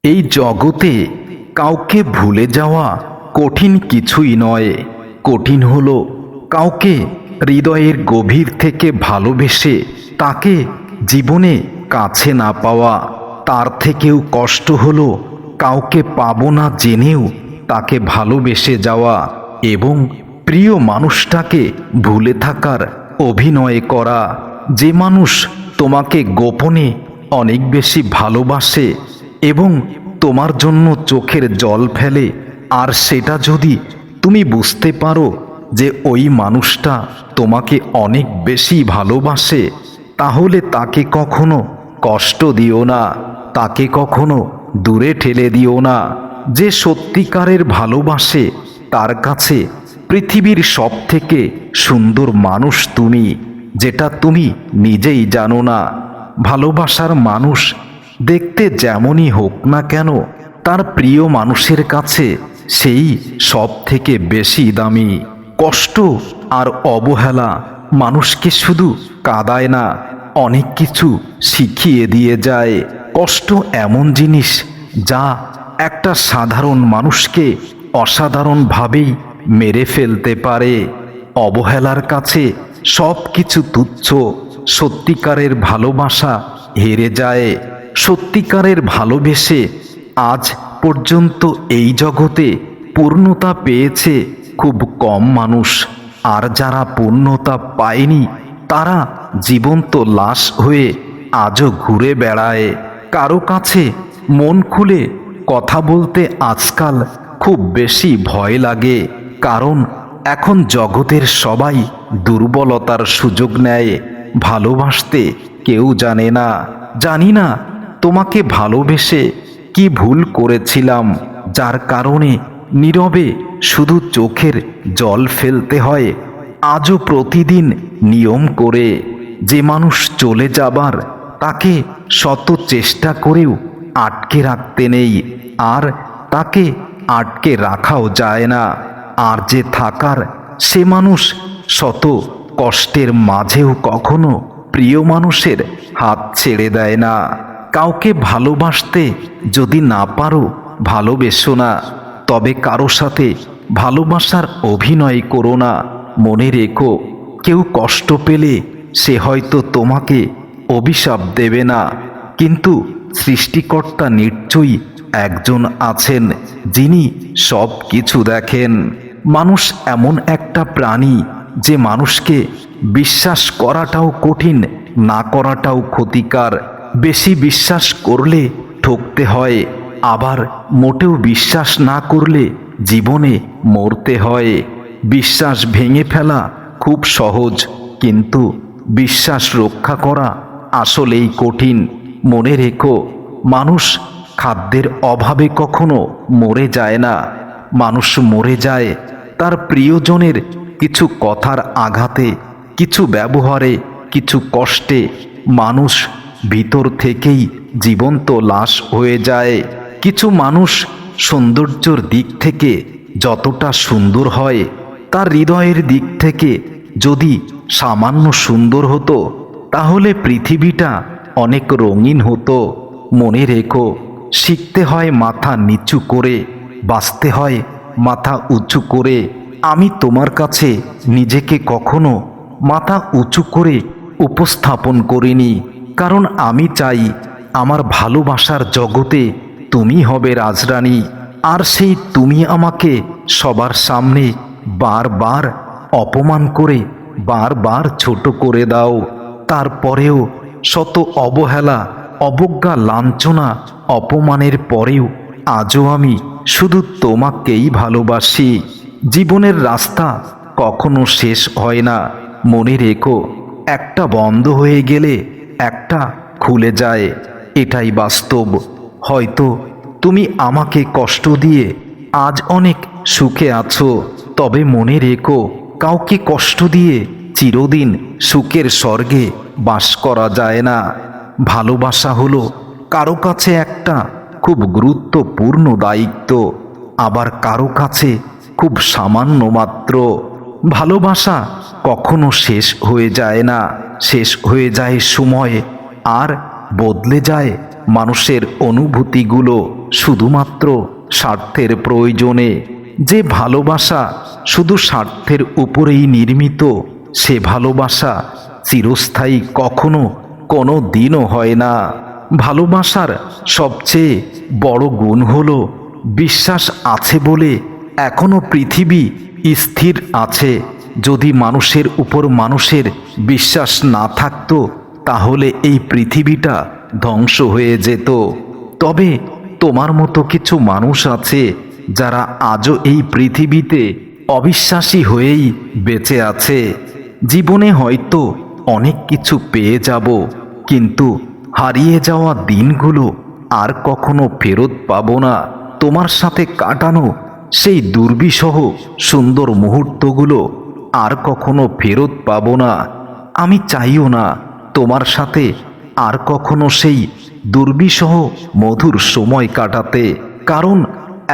এই জগতে কাউকে ভুলে যাওয়া কঠিন কিছুই নয়। কঠিন হলো কাউকে হৃদয়ের গভীর থেকে ভালোবেসে তাকে জীবনে কাছে না পাওয়া। তার থেকেও কষ্ট হলো কাউকে পাবো না জেনেও তাকে ভালোবেসে যাওয়া এবং প্রিয় মানুষটাকে ভুলে থাকার অভিনয় করা। যে মানুষ তোমাকে গোপনে অনেক বেশি ভালোবাসে এবং তোমার জন্য চোখের জল ফেলে, আর সেটা যদি তুমি বুঝতে পারো যে ওই মানুষটা তোমাকে অনেক বেশি ভালোবাসে, তাহলে তাকে কখনো কষ্ট দিও না, তাকে কখনো দূরে ঠেলে দিও না। যে সত্যিকারের ভালোবাসে তার কাছে পৃথিবীর সবথেকে সুন্দর মানুষ তুমি, যেটা তুমি নিজেই জানো না। ভালোবাসার মানুষ দেখতে যেমনই হোক না কেন, তার প্রিয় মানুষের কাছে সেই সব থেকে বেশি দামি। কষ্ট আর অবহেলা মানুষকে শুধু কাঁদায় না, অনেক কিছু শিখিয়ে দিয়ে যায়। কষ্ট এমন জিনিস যা একটা সাধারণ মানুষকে অসাধারণভাবেই মেরে ফেলতে পারে। অবহেলার কাছে সব কিছু তুচ্ছ। সত্যিকারের ভালোবাসা হেরে যায়। সত্যিকারের ভালোবেসে আজ পর্যন্ত এই জগতে পূর্ণতা পেয়েছে খুব কম মানুষ, আর যারা পূর্ণতা পায়নি তারা জীবন্ত লাশ হয়ে আজও ঘুরে বেড়ায়। কারো কাছে মন খুলে কথা বলতে আজকাল খুব বেশি ভয় লাগে, কারণ এখন জগতের সবাই দুর্বলতার সুযোগ নেয়। ভালোবাসতে কেউ জানে না। জানি না তোমাকে ভালোবেসে কি ভুল করেছিলাম, যার কারণে নীরবে শুধু চোখের জল ফেলতে হয় আজও প্রতিদিন নিয়ম করে। যে মানুষ চলে যাবার তাকে শত চেষ্টা করেও আটকে রাখতে নেই, আর তাকে আটকে রাখাও যায় না। আর যে থাকার সে মানুষ শত কষ্টের মাঝেও কখনো প্রিয় মানুষের হাত ছেড়ে দেয় না। কাউকে ভালোবাসতে যদি না পারো ভালোবেসো না, তবে কারো সাথে ভালোবাসার অভিনয় করো না। মনে রেখো, কেউ কষ্ট পেলে সে হয়তো তোমাকে অভিশাপ দেবে না, কিন্তু সৃষ্টিকর্তা নিশ্চয়ই একজন আছেন যিনি সব কিছু দেখেন। মানুষ এমন একটা প্রাণী যে মানুষকে বিশ্বাস করাটাও কঠিন, না করাটাও ক্ষতিকার। বেশি বিশ্বাস করলে ঠকতে হয়, আবার মোটেও বিশ্বাস না করলে জীবনে মরতে হয়। বিশ্বাস ভেঙে ফেলা খুব সহজ, কিন্তু বিশ্বাস রক্ষা করা আসলেই কঠিন। মনে রেখো, মানুষ খাদ্যের অভাবে কখনো মরে যায় না। মানুষ মরে যায় তার প্রিয়জনের কিছু কথার আঘাতে, কিছু ব্যবহারে, কিছু কষ্টে। মানুষ ভিতর থেকেই জীবন্ত লাশ হয়ে যায়। কিছু মানুষ সৌন্দর্যের দিক থেকে যতটা সুন্দর হয়, তার হৃদয়ের দিক থেকে যদি সামান্য সুন্দর হতো, তাহলে পৃথিবীটা অনেক রঙিন হতো। মনে রেখো, শিখতে হয় মাথা নিচু করে, বাঁচতে হয় মাথা উঁচু করে। আমি তোমার কাছে নিজেকে কখনো মাথা উঁচু করে উপস্থাপন করিনি, কারণ আমি চাই আমার ভালোবাসার জগতে তুমি হবে রাজরানী। আর সেই তুমি আমাকে সবার সামনে বারবার অপমান করে, বারবার ছোট করে দাও। তারপরেও শত অবহেলা, অবজ্ঞা, লাঞ্ছনা, অপমানের পরেও আজও আমি শুধু তোমাকেই ভালোবাসি। জীবনের রাস্তা কখনো শেষ হয় না। মনে রেখো, একটা বন্ধ হয়ে গেলে একটা খুলে যায়, এটাই বাস্তব। হয়তো তুমি আমাকে কষ্ট দিয়ে আজ অনেক সুখে আছো, তবে মনে রেখো, কাউকে কষ্ট দিয়ে চিরদিন সুখের স্বর্গে বাস করা যায় না। ভালোবাসা হলো কারো কাছে একটা খুব গুরুত্বপূর্ণ দায়িত্ব, আবার কারো কাছে খুব সামান্য মাত্র। ভালোবাসা কখনো শেষ হয়ে যায় না, শেষ হয়ে যায় সময়, আর বদলে যায় মানুষের অনুভূতিগুলো শুধুমাত্র স্বার্থের প্রয়োজনে। যে ভালোবাসা শুধু স্বার্থের উপরেই নির্মিত, সে ভালোবাসা চিরস্থায়ী কখনো কোনো দিনও হয় না। ভালোবাসার সবচেয়ে বড় গুণ হলো বিশ্বাস আছে বলে এখনো পৃথিবী স্থির আছে। যদি মানুষের উপর মানুষের বিশ্বাস না থাকতো, তাহলে এই পৃথিবীটা ধ্বংস হয়ে যেত। তবে তোমার মতো কিছু মানুষ আছে যারা আজও এই পৃথিবীতে অবিশ্বাসী হয়েই বেঁচে আছে। জীবনে হয়তো অনেক কিছু পেয়ে যাব, কিন্তু হারিয়ে যাওয়া দিনগুলো আর কখনো ফেরত পাবো না। তোমার সাথে কাটানো সেই দুর্বিষহ সুন্দর মুহূর্তগুলো আর কখনো ফেরত পাবো না। আমি চাইও না তোমার সাথে আর কখনো সেই দুর্বিষহ মধুর সময় কাটাতে, কারণ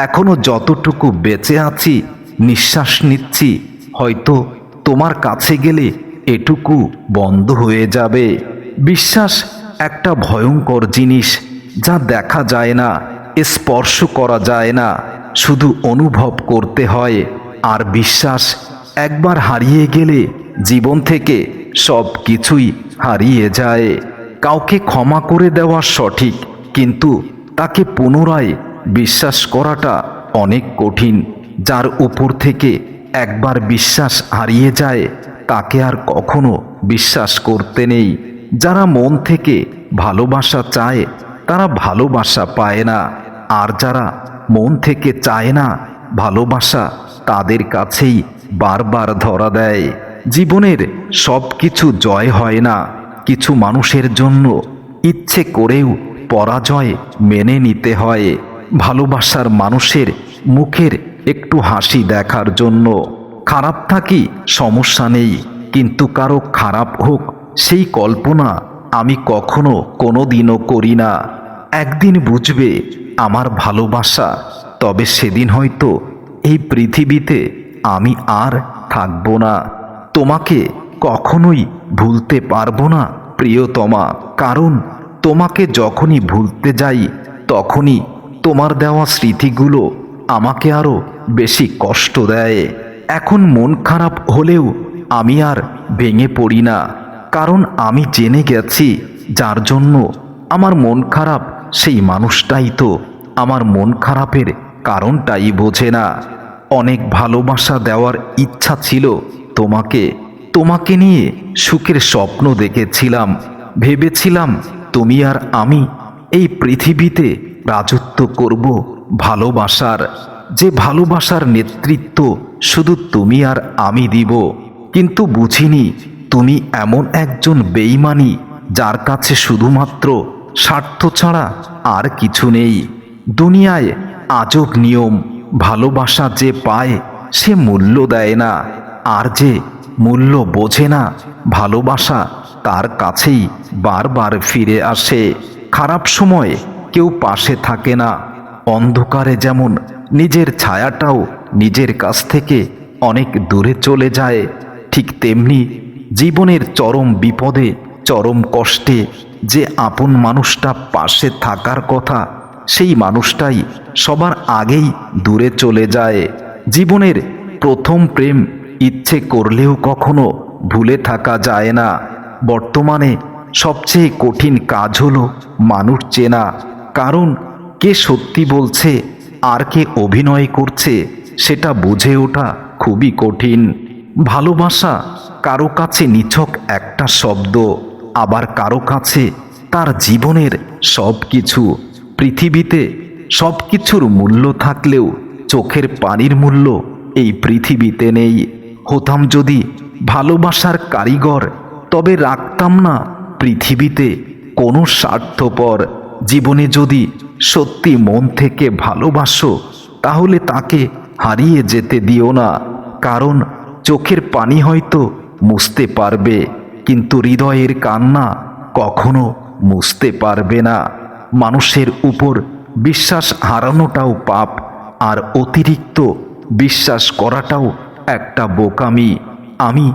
এখনো যতটুকু বেঁচে আছি, নিঃশ্বাস নিচ্ছি, হয়তো তোমার কাছে গেলে এটুকু বন্ধ হয়ে যাবে। বিশ্বাস একটা ভয়ঙ্কর জিনিস, যা দেখা যায় না, স্পর্শ করা যায় না, শুধু অনুভব করতে হয়। আর বিশ্বাস একবার হারিয়ে গেলে জীবন থেকে সব কিছুই হারিয়ে যায়। কাউকে ক্ষমা করে দেওয়া সঠিক, কিন্তু তাকে পুনরায় বিশ্বাস করাটা অনেক কঠিন। যার উপর থেকে একবার বিশ্বাস হারিয়ে যায়, তাকে আর কখনো বিশ্বাস করতে নেই। যারা মন থেকে ভালোবাসা চায়, তারা ভালোবাসা পায় না। আর যারা মন থেকে চায় না ভালোবাসা, তাদের কাছেই বারবার ধরা দেয়। জীবনের সব কিছু জয় হয় না। কিছু মানুষের জন্য ইচ্ছে করেও পরাজয় মেনে নিতে হয়। ভালোবাসার মানুষের মুখের একটু হাসি দেখার জন্য। খারাপ থাকি সমস্যা নেই, কিন্তু কারো খারাপ হোক সেই কল্পনা আমি কখনো কোনোদিনও করি না। একদিন বুঝবে আমার ভালোবাসা, তবে সেদিন হয়তো এই পৃথিবীতে আমি আর থাকবো না। তোমাকে কখনোই ভুলতে পারবো না প্রিয়তমা, কারণ তোমাকে যখনই ভুলতে যাই, তখনই তোমার দেওয়া স্মৃতিগুলো আমাকে আরো বেশি কষ্ট দেয়। এখন মন খারাপ হলেও আমি আর ভেঙে পড়ি না, কারণ আমি জেনে গেছি যার জন্য আমার মন খারাপ, সেই মানুষটাই তো আমার মন খারাপের কারণটাই বোঝে না। অনেক ভালোবাসা দেওয়ার ইচ্ছা ছিল তোমাকে, তোমাকে নিয়ে সুখের স্বপ্ন দেখেছিলাম। ভেবেছিলাম তুমি আর আমি এই পৃথিবীতে রাজত্ব করব ভালোবাসার, যে ভালোবাসার নেতৃত্ব শুধু তুমি আর আমি দিব। কিন্তু বুঝিনি তুমি এমন একজন বেঈমানি, যার কাছে শুধুমাত্র স্বার্থ ছাড়া আর কিছু নেই। দুনিয়ায় আজব নিয়ম, ভালোবাসা যে পায় সে মূল্য দেয় না, আর যে মূল্য বোঝে না ভালোবাসা তার কাছেই বারবার ফিরে আসে। খারাপ সময়ে কেউ পাশে থাকে না। অন্ধকারে যেমন নিজের ছায়াটাও নিজের কাছ থেকে অনেক দূরে চলে যায়, ঠিক তেমনি জীবনের চরম বিপদে, চরম কষ্টে যে আপন মানুষটা পাশে থাকার কথা, সেই মানুষটাই সবার আগেই দূরে চলে যায়। জীবনের প্রথম প্রেম ইচ্ছে করলেও কখনো ভুলে থাকা যায় না। বর্তমানে সবচেয়ে কঠিন কাজ হলো মানুষ চেনা, কারণ কে সত্যি বলছে আর কে অভিনয় করছে সেটা বুঝে ওঠা খুবই কঠিন। ভালোবাসা কারো কাছে নিছক একটা শব্দ, আবার কারো কাছে তার জীবনের সব কিছু। পৃথিবীতে সব কিছুর মূল্য থাকলেও চোখের পানির মূল্য এই পৃথিবীতে নেই। হতাম যদি ভালোবাসার কারিগর, তবে রাখতাম না পৃথিবীতে কোনো স্বার্থপর। জীবনে যদি সত্যি মন থেকে ভালোবাসো, তাহলে তাকে হারিয়ে যেতে দিও না, কারণ চোখের পানি হয়তো মুছতে পারবে, কিন্তু হৃদয়ের কান্না কখনো মুছতে পারবে না। মানুষের উপর বিশ্বাস হারানোটাও পাপ, আর অতিরিক্ত বিশ্বাস করাটাও একটা বোকামি। আমি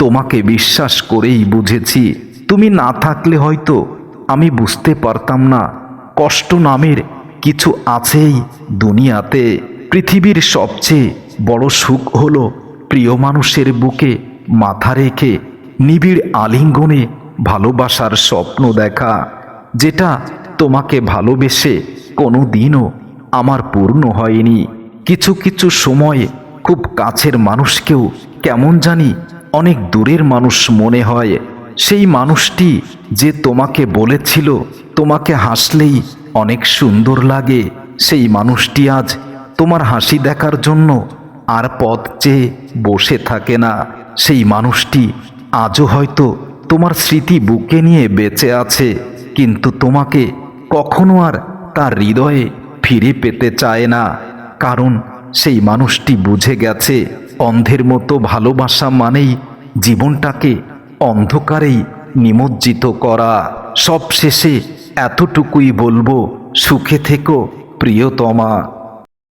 তোমাকে বিশ্বাস করেই বুঝেছি, তুমি না থাকলে হয়তো আমি বুঝতে পারতাম না কষ্ট নামের কিছু আছেই দুনিয়াতে। পৃথিবীর সবচেয়ে বড় সুখ হলো প্রিয় মানুষের বুকে মাথা রেখে নিবিড় আলিঙ্গনে ভালোবাসার স্বপ্ন দেখা, যেটা তোমাকে ভালোবেসে কোনো দিনও আমার পূর্ণ হয়নি। কিছু কিছু সময় খুব কাছের মানুষকেও কেমন জানি অনেক দূরের মানুষ মনে হয়। সেই মানুষটি যে তোমাকে বলেছিল তোমাকে হাসলেই অনেক সুন্দর লাগে, সেই মানুষটি আজ তোমার হাসি দেখার জন্য আর পথ চেয়ে বসে থাকে না। সেই মানুষটি আজও হয়তো তোমার স্মৃতি বুকে নিয়ে বেঁচে আছে, কিন্তু তোমাকে কখনো আর তার হৃদয়ে ফিরে পেতে চায় না। কারণ সেই মানুষটি বুঝে গেছে অন্ধের মতো ভালোবাসা মানেই জীবনটাকে অন্ধকারেই নিমজ্জিত করা। সবশেষে এতটুকুই বলবো, সুখে থেকো প্রিয়তমা।